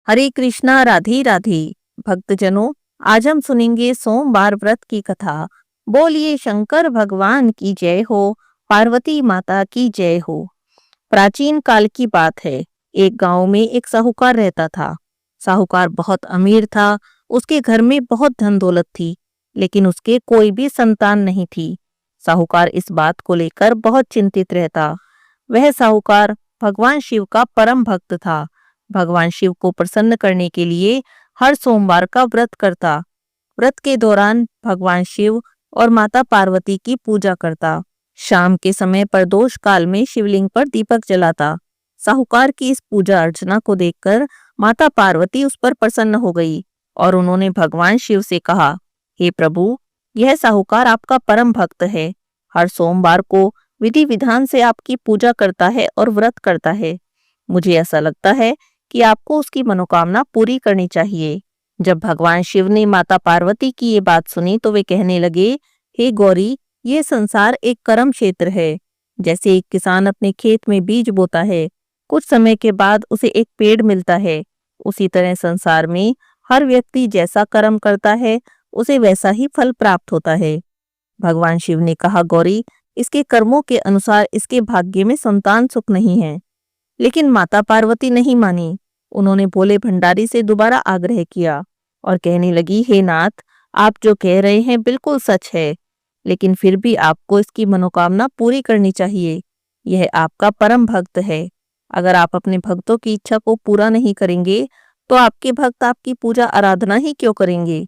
हरे कृष्णा राधे राधे। भक्तजनों, आज हम सुनेंगे सोमवार व्रत की कथा। बोलिए शंकर भगवान की जय हो, पार्वती माता की जय हो। प्राचीन काल की बात है। एक गांव में एक साहूकार रहता था। साहूकार बहुत अमीर था। उसके घर में बहुत धन दौलत थी, लेकिन उसके कोई भी संतान नहीं थी। साहूकार इस बात को लेकर बहुत चिंतित रहता। वह साहूकार भगवान शिव का परम भक्त था। भगवान शिव को प्रसन्न करने के लिए हर सोमवार का व्रत करता। व्रत के दौरान भगवान शिव और माता पार्वती की पूजा करता। शाम के समय प्रदोष काल में शिवलिंग पर दीपक जलाता। साहूकार की इस पूजा अर्चना को देखकर माता पार्वती उस पर प्रसन्न हो गई और उन्होंने भगवान शिव से कहा, हे प्रभु, यह साहूकार आपका परम भक्त है। हर सोमवार को विधि विधान से आपकी पूजा करता है और व्रत करता है। मुझे ऐसा लगता है कि आपको उसकी मनोकामना पूरी करनी चाहिए। जब भगवान शिव ने माता पार्वती की ये बात सुनी तो वे कहने लगे, हे गौरी, ये संसार एक कर्म क्षेत्र है। जैसे एक किसान अपने खेत में बीज बोता है, कुछ समय के बाद उसे एक पेड़ मिलता है, उसी तरह संसार में हर व्यक्ति जैसा कर्म करता है उसे वैसा ही फल प्राप्त होता है। भगवान शिव ने कहा, गौरी, इसके कर्मों के अनुसार इसके भाग्य में संतान सुख नहीं है। लेकिन माता पार्वती नहीं मानी। उन्होंने भोले भंडारी से दोबारा आग्रह किया और कहने लगी, हे नाथ, आप जो कह रहे हैं बिल्कुल सच है, लेकिन फिर भी आपको इसकी मनोकामना पूरी करनी चाहिए। यह आपका परम भक्त है। अगर आप अपने भक्तों की इच्छा को पूरा नहीं करेंगे तो आपके भक्त आपकी पूजा आराधना ही क्यों करेंगे।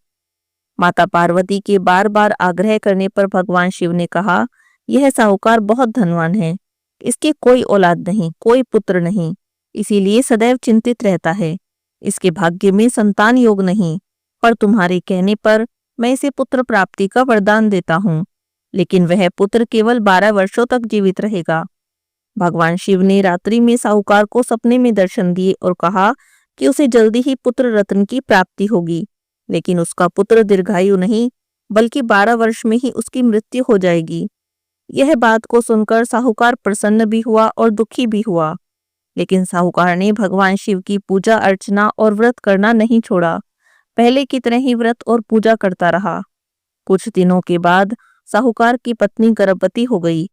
माता पार्वती के बार बार आग्रह करने पर भगवान शिव ने कहा, यह साहूकार बहुत धनवान है। इसके कोई औलाद नहीं, कोई पुत्र नहीं, इसीलिए सदैव चिंतित रहता है। इसके भाग्य में संतान योग नहीं, पर तुम्हारे कहने पर मैं इसे पुत्र प्राप्ति का वरदान देता हूँ, लेकिन वह पुत्र केवल 12 वर्षों तक जीवित रहेगा। भगवान शिव ने रात्रि में साहूकार को सपने में दर्शन दिए और कहा कि उसे जल्दी ही पुत्र रत्न की प्राप्ति होगी, लेकिन उसका पुत्र दीर्घायु नहीं, बल्कि 12 वर्ष में ही उसकी मृत्यु हो जाएगी। यह बात को सुनकर साहूकार प्रसन्न भी हुआ और दुखी भी हुआ, लेकिन साहूकार ने भगवान शिव की पूजा अर्चना और व्रत करना नहीं छोड़ा। पहले की तरह ही व्रत और पूजा करता रहा। कुछ दिनों के बाद साहूकार की पत्नी गर्भवती हो गई।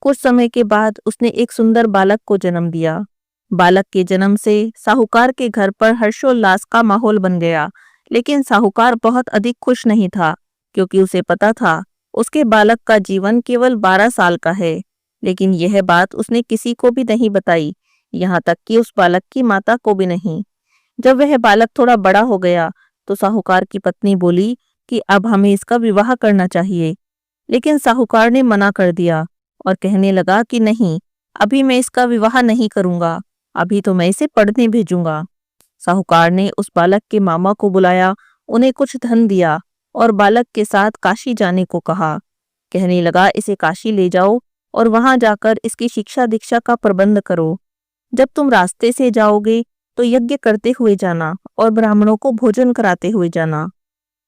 कुछ समय के बाद उसने एक सुंदर बालक को जन्म दिया। बालक के जन्म से साहूकार के घर पर हर्षोल्लास का माहौल बन गया, लेकिन साहूकार बहुत अधिक खुश नहीं था, क्योंकि उसे पता था उसके बालक का जीवन केवल 12 साल का है। लेकिन यह बात उसने किसी को भी नहीं बताई, यहाँ तक कि उस बालक की माता को भी नहीं। जब वह बालक थोड़ा बड़ा हो गया तो साहूकार की पत्नी बोली कि अब हमें इसका विवाह करना चाहिए, लेकिन साहूकार ने मना कर दिया और कहने लगा कि नहीं, अभी मैं इसका विवाह नहीं करूंगा, अभी तो मैं इसे पढ़ने भेजूंगा। साहूकार ने उस बालक के मामा को बुलाया, उन्हें कुछ धन दिया और बालक के साथ काशी जाने को कहा। कहने लगा, इसे काशी ले जाओ और वहां जाकर इसकी शिक्षा दीक्षा का प्रबंध करो। जब तुम रास्ते से जाओगे तो यज्ञ करते हुए जाना और ब्राह्मणों को भोजन कराते हुए जाना।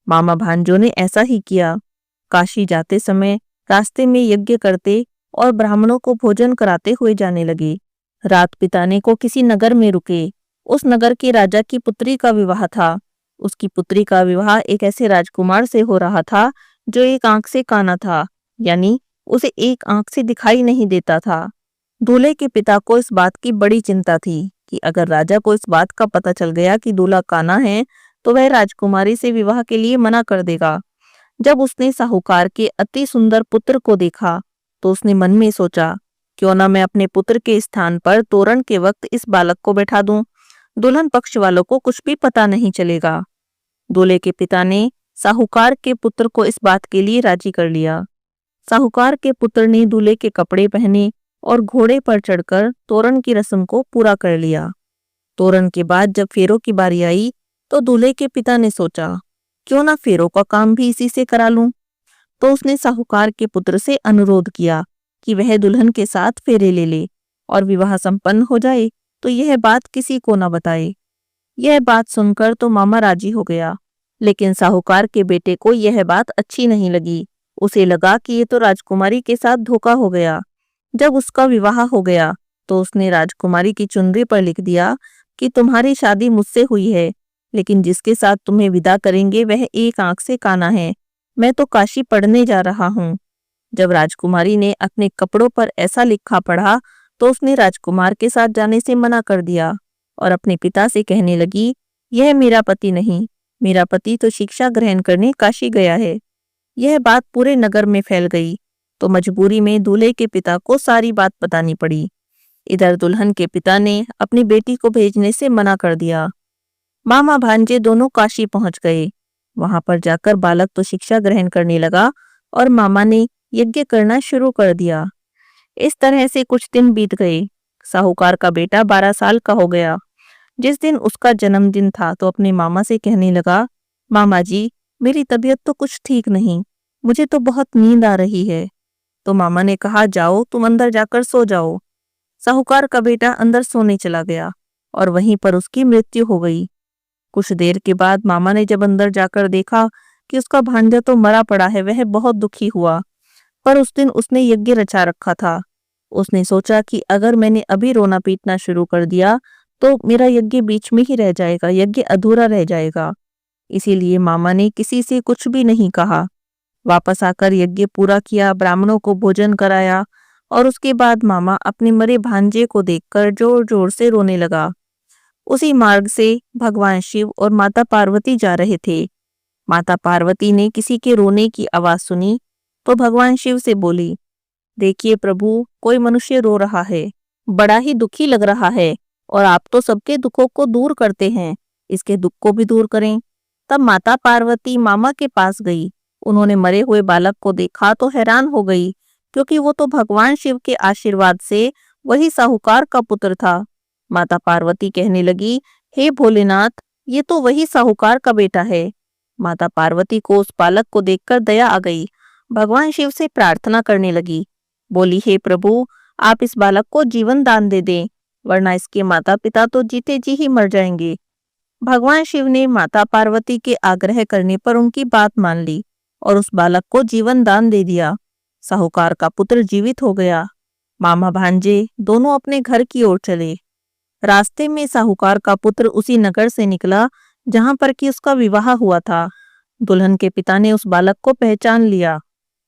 मामा भांजों ने ऐसा ही किया। काशी जाते समय रास्ते में यज्ञ करते और ब्राह्मणों को भोजन कराते हुए जाने लगे। रात बिताने को किसी नगर में रुके। उस नगर के राजा की पुत्री का विवाह था। उसकी पुत्री का विवाह एक ऐसे राजकुमार से हो रहा था जो एक आंख से काना था, यानी उसे एक आंख से दिखाई नहीं देता था। दूल्हे के पिता को इस बात की बड़ी चिंता थी कि अगर राजा को इस बात का पता चल गया कि दूल्हा काना है तो वह राजकुमारी से विवाह के लिए मना कर देगा। जब उसने साहूकार के अति सुंदर पुत्र को देखा तो उसने मन में सोचा, क्यों ना मैं अपने पुत्र के स्थान पर तोरण के वक्त इस बालक को बैठा दूं। दुल्हन पक्ष वालों को कुछ भी पता नहीं चलेगा। दूल्हे के पिता ने साहूकार के पुत्र को इस बात के लिए राजी कर लिया। साहूकार के पुत्र ने दूल्हे के कपड़े पहने और घोड़े पर चढ़कर तोरण की रस्म को पूरा कर लिया। तोरण के बाद जब फेरों की बारी आई तो दूल्हे के पिता ने सोचा, क्यों ना फेरों का काम भी इसी से करा लूं। तो उसने साहूकार के पुत्र से अनुरोध किया कि वह दुल्हन के साथ फेरे ले ले और विवाह संपन्न हो जाए तो यह बात किसी को न बताए। यह बात सुनकर तो मामा राजी हो गया, लेकिन साहूकार के बेटे को यह बात अच्छी नहीं लगी। उसे लगा कि ये तो राजकुमारी के साथ धोखा हो गया। जब उसका विवाह हो गया तो उसने राजकुमारी की चुनरी पर लिख दिया कि तुम्हारी शादी मुझसे हुई है, लेकिन जिसके साथ तुम्हें विदा करेंगे वह एक आंख से काना है। मैं तो काशी पढ़ने जा रहा हूँ। जब राजकुमारी ने अपने कपड़ों पर ऐसा लिखा पढ़ा तो उसने राजकुमार के साथ जाने से मना कर दिया और अपने पिता से कहने लगी, यह मेरा पति नहीं, मेरा पति तो शिक्षा ग्रहण करने काशी गया है। यह बात पूरे नगर में फैल गई तो मजबूरी में दूल्हे के पिता को सारी बात बतानी पड़ी। इधर दुल्हन के पिता ने अपनी बेटी को भेजने से मना कर दिया। मामा भांजे दोनों काशी पहुंच गए। वहां पर जाकर बालक तो शिक्षा ग्रहण करने लगा और मामा ने यज्ञ करना शुरू कर दिया। इस तरह से कुछ दिन बीत गए। साहूकार का बेटा 12 साल का हो गया। जिस दिन उसका जन्मदिन था तो अपने मामा से कहने लगा, मामा जी, मेरी तबीयत तो कुछ ठीक नहीं, मुझे तो बहुत नींद आ रही है। तो मामा ने कहा, जाओ तुम अंदर जाकर सो जाओ। साहूकार का बेटा अंदर सोने चला गया और वहीं पर उसकी मृत्यु हो गई। कुछ देर के बाद मामा ने जब अंदर जाकर देखा कि उसका भांजा तो मरा पड़ा है, वह बहुत दुखी हुआ। पर उस दिन उसने यज्ञ रचा रखा था। उसने सोचा कि अगर मैंने अभी रोना पीटना शुरू कर दिया तो मेरा यज्ञ बीच में ही रह जाएगा, यज्ञ अधूरा रह जाएगा। इसीलिए मामा ने किसी से कुछ भी नहीं कहा। वापस आकर यज्ञ पूरा किया, ब्राह्मणों को भोजन कराया और उसके बाद मामा अपने मरे भांजे को देखकर जोर जोर से रोने लगा। उसी मार्ग से भगवान शिव और माता पार्वती जा रहे थे। माता पार्वती ने किसी के रोने की आवाज सुनी तो भगवान शिव से बोली, देखिए प्रभु, कोई मनुष्य रो रहा है, बड़ा ही दुखी लग रहा है और आप तो सबके दुखों को दूर करते हैं, इसके दुख को भी दूर करें। तब माता पार्वती मामा के पास गई। उन्होंने मरे हुए बालक को देखा तो हैरान हो गई, क्योंकि वो तो भगवान शिव के आशीर्वाद से वही साहूकार का पुत्र था। माता पार्वती कहने लगी, हे भोलेनाथ, ये तो वही साहूकार का बेटा है। माता पार्वती को उस बालक को देखकर दया आ गई। भगवान शिव से प्रार्थना करने लगी। बोली, हे प्रभु, आप इस बालक को जीवन दान दे दें, वरना इसके माता पिता तो जीते जी ही मर जाएंगे। भगवान शिव ने माता पार्वती के आग्रह करने पर उनकी बात मान ली और उस बालक को जीवन दान दे दिया। साहूकार का पुत्र जीवित हो गया। मामा भांजे दोनों अपने घर की ओर चले। रास्ते में साहूकार का पुत्र उसी नगर से निकला जहां पर कि उसका विवाह हुआ था। दुल्हन के पिता ने उस बालक को पहचान लिया।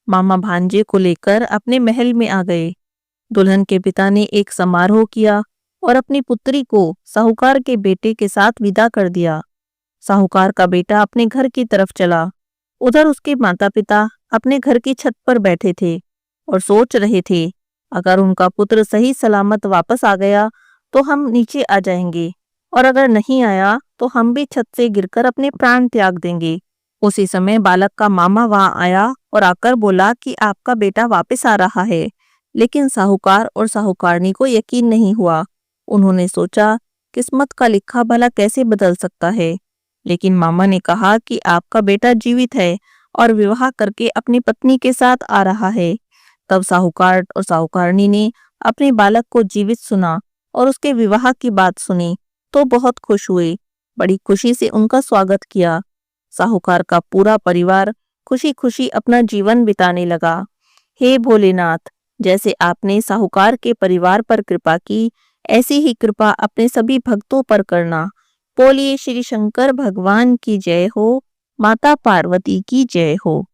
मामा भांजे को लेकर अपने महल में आ गए। दुल्हन के पिता ने एक समारोह किया और अपनी पुत्री को साहूकार के बेटे के साथ विदा कर दिया। साहूकार का बेटा अपने घर की तरफ चला। उधर उसके माता पिता अपने घर की छत पर बैठे थे और सोच रहे थे, अगर उनका पुत्र सही सलामत वापस आ गया तो हम नीचे आ जाएंगे, और अगर नहीं आया तो हम भी छत से गिरकर अपने प्राण त्याग देंगे। उसी समय बालक का मामा वहां आया और आकर बोला कि आपका बेटा वापस आ रहा है। लेकिन साहूकार और साहूकारनी को यकीन नहीं हुआ। उन्होंने सोचा, किस्मत का लिखा भला कैसे बदल सकता है। लेकिन मामा ने कहा कि आपका बेटा जीवित है और विवाह करके अपनी पत्नी के साथ आ रहा है। तब साहूकार और साहूकारनी ने अपने बालक को जीवित सुना और उसके विवाह की बात सुनी तो बहुत खुश हुए। बड़ी खुशी से उनका स्वागत किया। साहूकार का पूरा परिवार खुशी खुशी अपना जीवन बिताने लगा। हे भोलेनाथ, जैसे आपने साहूकार के परिवार पर कृपा की, ऐसी ही कृपा अपने सभी भक्तों पर करना। बोलिए श्री शंकर भगवान की जय हो, माता पार्वती की जय हो।